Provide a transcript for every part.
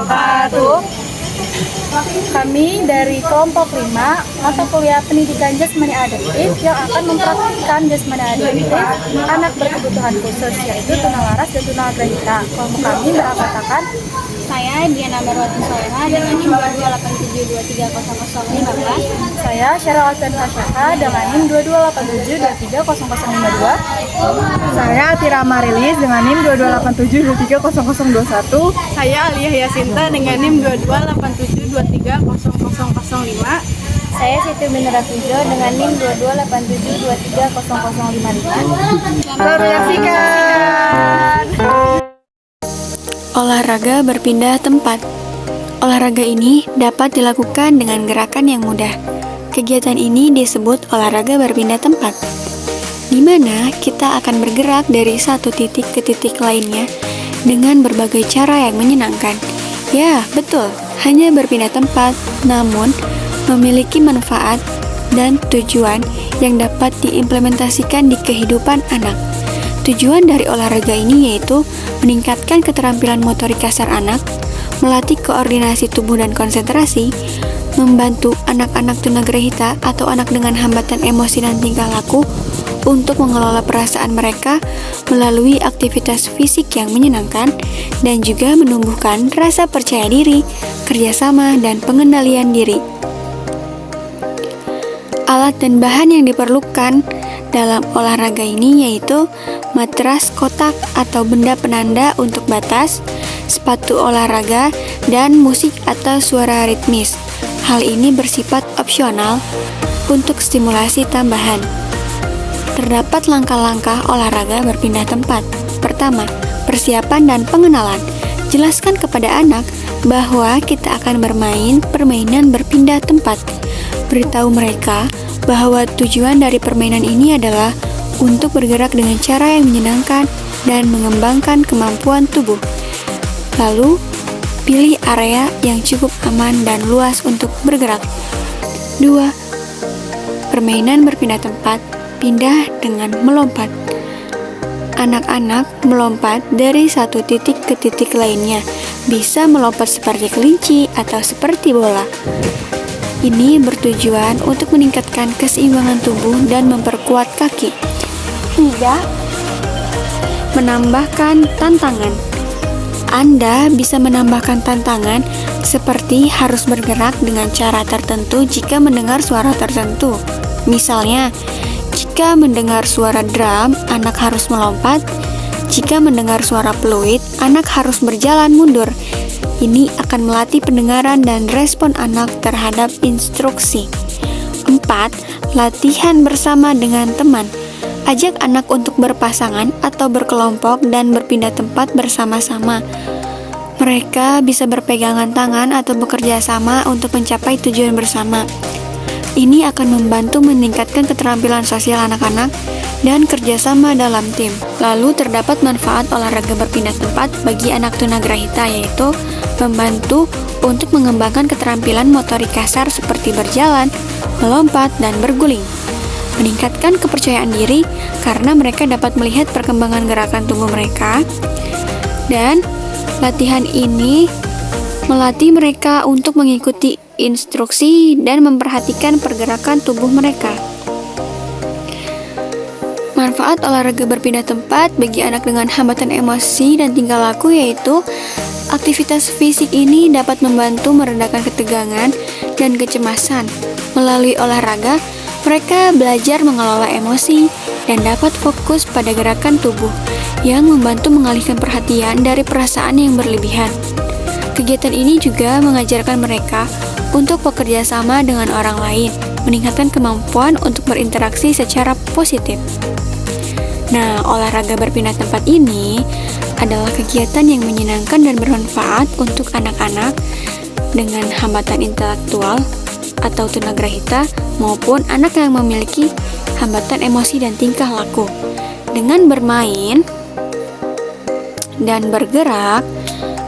wabarakatuh. Kami dari kelompok 5 mata kuliah pendidikan jasmani adaptif yang akan mempraktikkan jasmani adaptif anak berkebutuhan khusus, yaitu tunalaras dan tunagrahita. Kelompok kami beranggotakan Saya Diana Marwati Soleha dengan NIM 2287230015. saya Syara Alfian Kasyaka dengan NIM 2287230052. Saya Tira Marilis dengan NIM 2287230021. Saya Aliyah Yasinta dengan NIM 2287230005. Saya Siti Minara Pujo dengan NIM 2287230055. Selamat menyaksikan. Olahraga berpindah tempat. Olahraga ini dapat dilakukan dengan gerakan yang mudah. Kegiatan ini disebut olahraga berpindah tempat, di mana kita akan bergerak dari satu titik ke titik lainnya dengan berbagai cara yang menyenangkan. Ya, betul, hanya berpindah tempat, namun memiliki manfaat dan tujuan yang dapat diimplementasikan di kehidupan anak. Tujuan dari olahraga ini yaitu meningkatkan keterampilan motorik kasar anak, melatih koordinasi tubuh dan konsentrasi, membantu anak-anak tunagrahita atau anak dengan hambatan emosi dan tingkah laku untuk mengelola perasaan mereka melalui aktivitas fisik yang menyenangkan, dan juga menumbuhkan rasa percaya diri, kerjasama, dan pengendalian diri. Alat dan bahan yang diperlukan dalam olahraga ini yaitu matras kotak atau benda penanda untuk batas, sepatu olahraga, dan musik atau suara ritmis. Hal ini bersifat opsional untuk stimulasi tambahan. Terdapat langkah-langkah olahraga berpindah tempat. Pertama, persiapan dan pengenalan. Jelaskan kepada anak bahwa kita akan bermain permainan berpindah tempat. Beritahu mereka bahwa tujuan dari permainan ini adalah untuk bergerak dengan cara yang menyenangkan dan mengembangkan kemampuan tubuh. Lalu, pilih area yang cukup aman dan luas untuk bergerak. 2. Permainan berpindah tempat, pindah dengan melompat. Anak-anak melompat dari satu titik ke titik lainnya, bisa melompat seperti kelinci atau seperti bola. Ini bertujuan untuk meningkatkan keseimbangan tubuh dan memperkuat kaki. 3. Menambahkan tantangan. Anda bisa menambahkan tantangan seperti harus bergerak dengan cara tertentu jika mendengar suara tertentu. Misalnya, jika mendengar suara drum, anak harus melompat. Jika mendengar suara peluit, anak harus berjalan mundur. Ini akan melatih pendengaran dan respon anak terhadap instruksi. 4. Latihan bersama dengan teman. Ajak anak untuk berpasangan atau berkelompok dan berpindah tempat bersama-sama. Mereka bisa berpegangan tangan atau bekerja sama untuk mencapai tujuan bersama. Ini akan membantu meningkatkan keterampilan sosial anak-anak dan kerjasama dalam tim. Lalu terdapat manfaat olahraga berpindah tempat bagi anak tunagrahita, yaitu membantu untuk mengembangkan keterampilan motorik kasar seperti berjalan, melompat, dan berguling. Meningkatkan kepercayaan diri karena mereka dapat melihat perkembangan gerakan tubuh mereka, dan latihan ini melatih mereka untuk mengikuti instruksi dan memperhatikan pergerakan tubuh mereka. Manfaat olahraga berpindah tempat bagi anak dengan hambatan emosi dan tingkah laku yaitu aktivitas fisik ini dapat membantu meredakan ketegangan dan kecemasan. Melalui olahraga, mereka belajar mengelola emosi dan dapat fokus pada gerakan tubuh yang membantu mengalihkan perhatian dari perasaan yang berlebihan. Kegiatan ini juga mengajarkan mereka untuk bekerja sama dengan orang lain, meningkatkan kemampuan untuk berinteraksi secara positif. Nah, olahraga berpindah tempat ini adalah kegiatan yang menyenangkan dan bermanfaat untuk anak-anak dengan hambatan intelektual atau tunagrahita maupun anak yang memiliki hambatan emosi dan tingkah laku. Dengan bermain dan bergerak,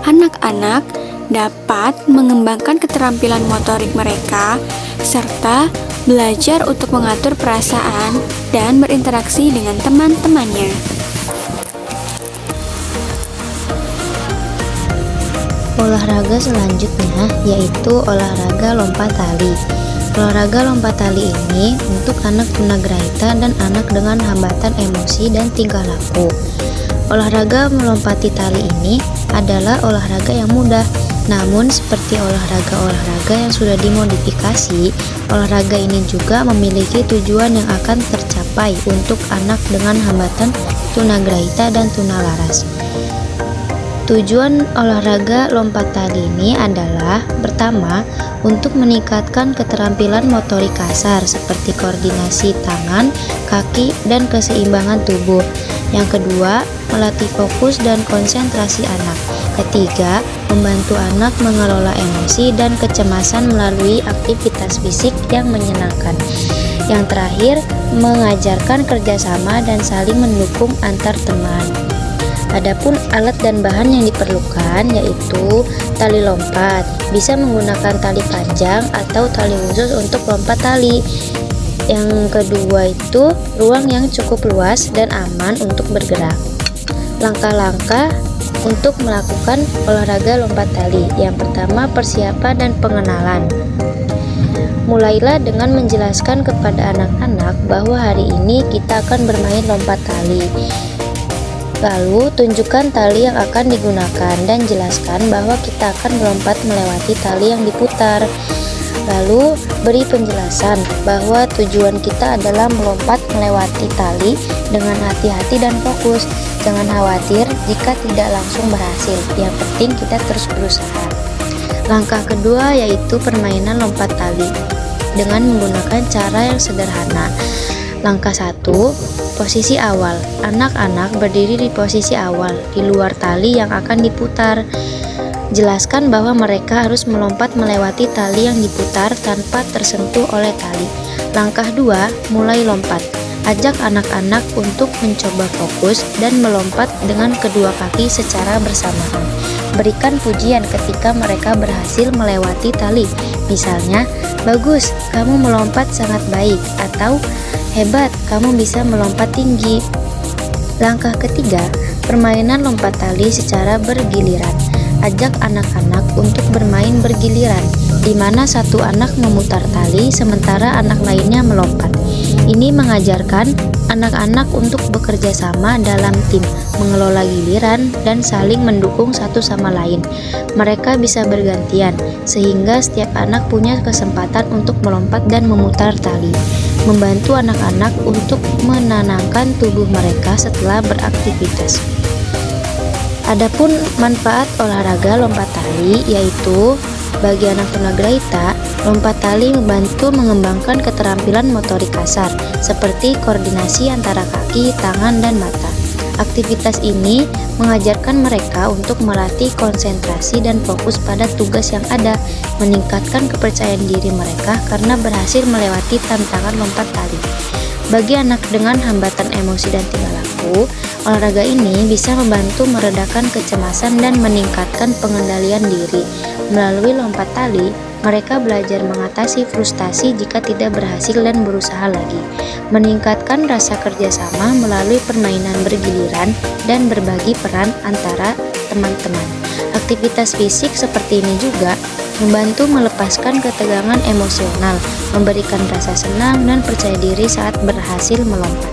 anak-anak dapat mengembangkan keterampilan motorik mereka serta belajar untuk mengatur perasaan dan berinteraksi dengan teman-temannya. Olahraga selanjutnya yaitu olahraga lompat tali. Olahraga lompat tali ini untuk anak tunagrahita dan anak dengan hambatan emosi dan tingkah laku. Olahraga melompati tali ini adalah olahraga yang mudah, namun seperti olahraga-olahraga yang sudah dimodifikasi, olahraga ini juga memiliki tujuan yang akan tercapai untuk anak dengan hambatan tunagrahita dan tunalaras. Tujuan olahraga lompat tali ini adalah pertama, untuk meningkatkan keterampilan motorik kasar seperti koordinasi tangan, kaki, dan keseimbangan tubuh. Yang kedua, melatih fokus dan konsentrasi anak. Ketiga, membantu anak mengelola emosi dan kecemasan melalui aktivitas fisik yang menyenangkan. Yang terakhir, mengajarkan kerjasama dan saling mendukung antar teman. Adapun alat dan bahan yang diperlukan yaitu tali lompat, bisa menggunakan tali panjang atau tali khusus untuk lompat tali. Yang kedua itu ruang yang cukup luas dan aman untuk bergerak. Langkah-langkah untuk melakukan olahraga lompat tali. Yang pertama, persiapan dan pengenalan. Mulailah dengan menjelaskan kepada anak-anak bahwa hari ini kita akan bermain lompat tali. Lalu tunjukkan tali yang akan digunakan dan jelaskan bahwa kita akan melompat melewati tali yang diputar. Lalu beri penjelasan bahwa tujuan kita adalah melompat melewati tali dengan hati-hati dan fokus. Jangan khawatir jika tidak langsung berhasil, yang penting kita terus berusaha. Langkah kedua yaitu permainan lompat tali dengan menggunakan cara yang sederhana. Langkah 1, posisi awal. Anak-anak berdiri di posisi awal, di luar tali yang akan diputar. Jelaskan bahwa mereka harus melompat melewati tali yang diputar tanpa tersentuh oleh tali. Langkah 2, mulai lompat. Ajak anak-anak untuk mencoba fokus dan melompat dengan kedua kaki secara bersamaan. Berikan pujian ketika mereka berhasil melewati tali. Misalnya, bagus, kamu melompat sangat baik, atau hebat, kamu bisa melompat tinggi. Langkah ketiga, permainan lompat tali secara bergiliran. Ajak anak-anak untuk bermain bergiliran, di mana satu anak memutar tali sementara anak lainnya melompat. Ini mengajarkan anak-anak untuk bekerja sama dalam tim, mengelola giliran, dan saling mendukung satu sama lain. Mereka bisa bergantian, sehingga setiap anak punya kesempatan untuk melompat dan memutar tali, membantu anak-anak untuk menenangkan tubuh mereka setelah beraktivitas. Adapun manfaat olahraga lompat tali yaitu bagi anak tunagrahita, lompat tali membantu mengembangkan keterampilan motorik kasar seperti koordinasi antara kaki, tangan, dan mata. Aktivitas ini mengajarkan mereka untuk melatih konsentrasi dan fokus pada tugas yang ada, meningkatkan kepercayaan diri mereka karena berhasil melewati tantangan lompat tali. Bagi anak dengan hambatan emosi dan tingkah laku, olahraga ini bisa membantu meredakan kecemasan dan meningkatkan pengendalian diri. Melalui lompat tali, mereka belajar mengatasi frustasi jika tidak berhasil dan berusaha lagi, meningkatkan rasa kerjasama melalui permainan bergiliran dan berbagi peran antara teman-teman. Aktivitas fisik seperti ini juga membantu melepaskan ketegangan emosional, memberikan rasa senang dan percaya diri saat berhasil melompat.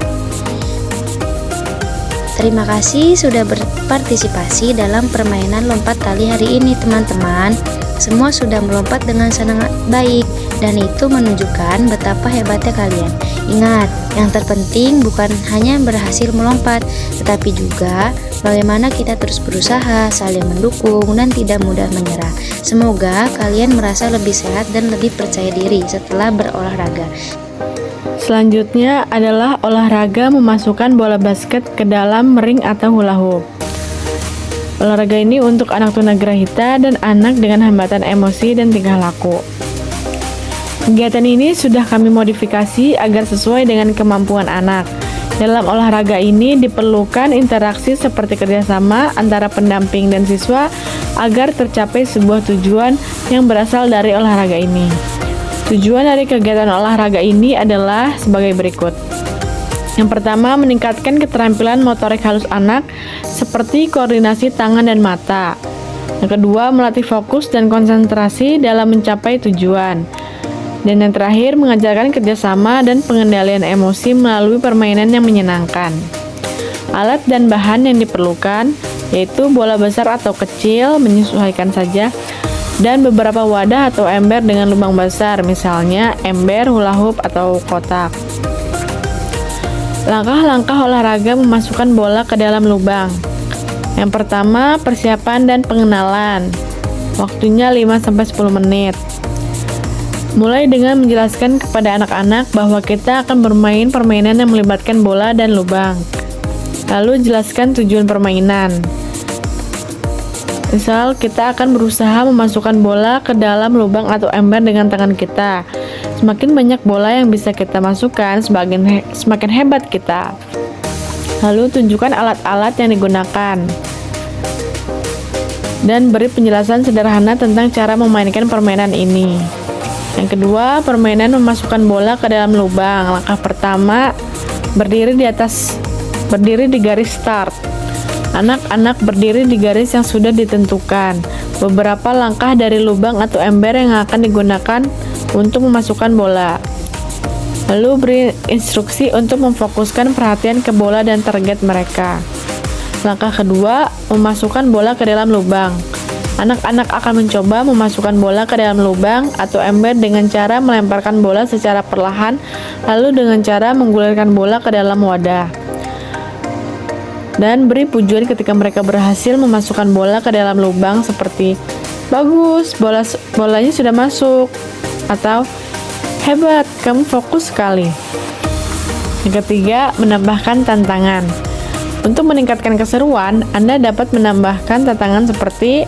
Terima kasih sudah berpartisipasi dalam permainan lompat tali hari ini, teman-teman. Semua sudah melompat dengan sangat baik, dan itu menunjukkan betapa hebatnya kalian. Ingat, yang terpenting bukan hanya berhasil melompat, tetapi juga bagaimana kita terus berusaha, saling mendukung, dan tidak mudah menyerah. Semoga kalian merasa lebih sehat dan lebih percaya diri setelah berolahraga. Selanjutnya adalah olahraga memasukkan bola basket ke dalam ring atau hula hoop. Olahraga ini untuk anak tunagrahita dan anak dengan hambatan emosi dan tingkah laku. Kegiatan ini sudah kami modifikasi agar sesuai dengan kemampuan anak. Dalam olahraga ini diperlukan interaksi seperti kerjasama antara pendamping dan siswa agar tercapai sebuah tujuan yang berasal dari olahraga ini. Tujuan dari kegiatan olahraga ini adalah sebagai berikut. Yang pertama, meningkatkan keterampilan motorik halus anak seperti koordinasi tangan dan mata. Yang kedua, melatih fokus dan konsentrasi dalam mencapai tujuan. Dan yang terakhir, mengajarkan kerjasama dan pengendalian emosi melalui permainan yang menyenangkan. Alat dan bahan yang diperlukan yaitu bola besar atau kecil, menyesuaikan saja, dan beberapa wadah atau ember dengan lubang besar, misalnya ember, hula hoop, atau kotak. Langkah-langkah olahraga memasukkan bola ke dalam lubang. Yang pertama, persiapan dan pengenalan. Waktunya 5-10 menit. Mulai dengan menjelaskan kepada anak-anak bahwa kita akan bermain permainan yang melibatkan bola dan lubang. Lalu jelaskan tujuan permainan. Misal, kita akan berusaha memasukkan bola ke dalam lubang atau ember dengan tangan kita. Semakin banyak bola yang bisa kita masukkan, semakin hebat kita. Lalu tunjukkan alat-alat yang digunakan. Dan beri penjelasan sederhana tentang cara memainkan permainan ini. Yang kedua, permainan memasukkan bola ke dalam lubang. Langkah pertama, berdiri di garis start. Anak-anak berdiri di garis yang sudah ditentukan. Beberapa langkah dari lubang atau ember yang akan digunakan untuk memasukkan bola. Lalu beri instruksi untuk memfokuskan perhatian ke bola dan target mereka. Langkah kedua, memasukkan bola ke dalam lubang. Anak-anak akan mencoba memasukkan bola ke dalam lubang atau ember dengan cara melemparkan bola secara perlahan, lalu dengan cara menggulirkan bola ke dalam wadah. Dan beri pujian ketika mereka berhasil memasukkan bola ke dalam lubang, seperti "Bagus, bolanya sudah masuk", atau "Hebat, kamu fokus sekali". Yang ketiga, menambahkan tantangan. Untuk meningkatkan keseruan, Anda dapat menambahkan tantangan seperti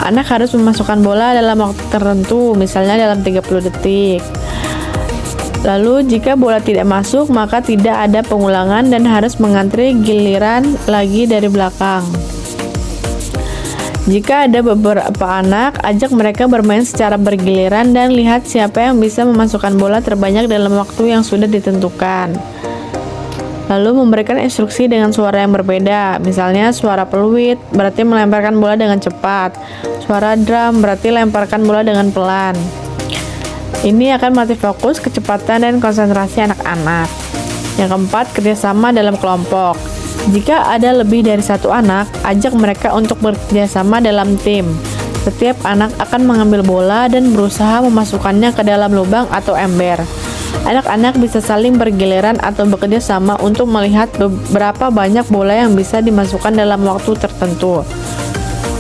anak harus memasukkan bola dalam waktu tertentu, misalnya dalam 30 detik. Lalu, jika bola tidak masuk, maka tidak ada pengulangan dan harus mengantri giliran lagi dari belakang. Jika ada beberapa anak, ajak mereka bermain secara bergiliran dan lihat siapa yang bisa memasukkan bola terbanyak dalam waktu yang sudah ditentukan. Lalu memberikan instruksi dengan suara yang berbeda, misalnya suara peluit berarti melemparkan bola dengan cepat, suara drum berarti lemparkan bola dengan pelan. Ini akan melatih fokus, kecepatan, dan konsentrasi anak-anak. Yang keempat, kerjasama dalam kelompok. Jika ada lebih dari satu anak, ajak mereka untuk bekerjasama dalam tim. Setiap anak akan mengambil bola dan berusaha memasukkannya ke dalam lubang atau ember. Anak-anak bisa saling bergiliran atau bekerja sama untuk melihat berapa banyak bola yang bisa dimasukkan dalam waktu tertentu.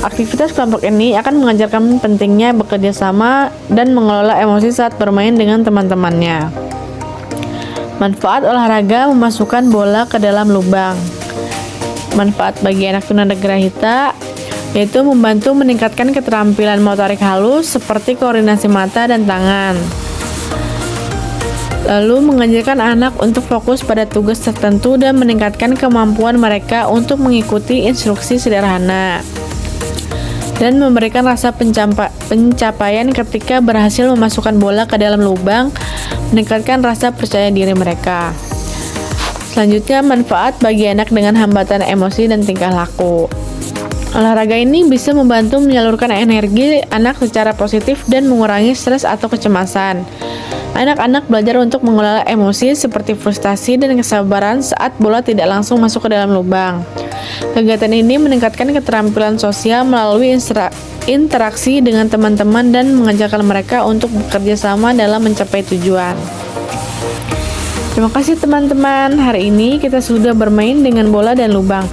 Aktivitas kelompok ini akan mengajarkan pentingnya bekerja sama dan mengelola emosi saat bermain dengan teman-temannya. Manfaat olahraga memasukkan bola ke dalam lubang. Manfaat bagi anak tunagrahita yaitu membantu meningkatkan keterampilan motorik halus seperti koordinasi mata dan tangan. Lalu mengajarkan anak untuk fokus pada tugas tertentu dan meningkatkan kemampuan mereka untuk mengikuti instruksi sederhana. Dan memberikan rasa pencapaian ketika berhasil memasukkan bola ke dalam lubang, meningkatkan rasa percaya diri mereka. Selanjutnya, manfaat bagi anak dengan hambatan emosi dan tingkah laku. Olahraga ini bisa membantu menyalurkan energi anak secara positif dan mengurangi stres atau kecemasan. Anak-anak belajar untuk mengelola emosi seperti frustasi dan kesabaran saat bola tidak langsung masuk ke dalam lubang. Kegiatan ini meningkatkan keterampilan sosial melalui interaksi dengan teman-teman dan mengajarkan mereka untuk bekerja sama dalam mencapai tujuan. Terima kasih teman-teman, hari ini kita sudah bermain dengan bola dan lubang.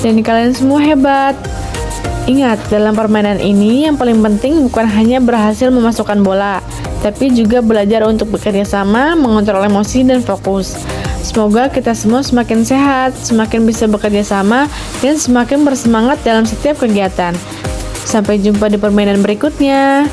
Dan kalian semua hebat. Ingat, dalam permainan ini yang paling penting bukan hanya berhasil memasukkan bola, tapi juga belajar untuk bekerja sama, mengontrol emosi, dan fokus. Semoga kita semua semakin sehat, semakin bisa bekerja sama, dan semakin bersemangat dalam setiap kegiatan. Sampai jumpa di permainan berikutnya.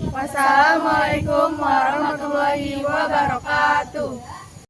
Wassalamualaikum warahmatullahi wabarakatuh.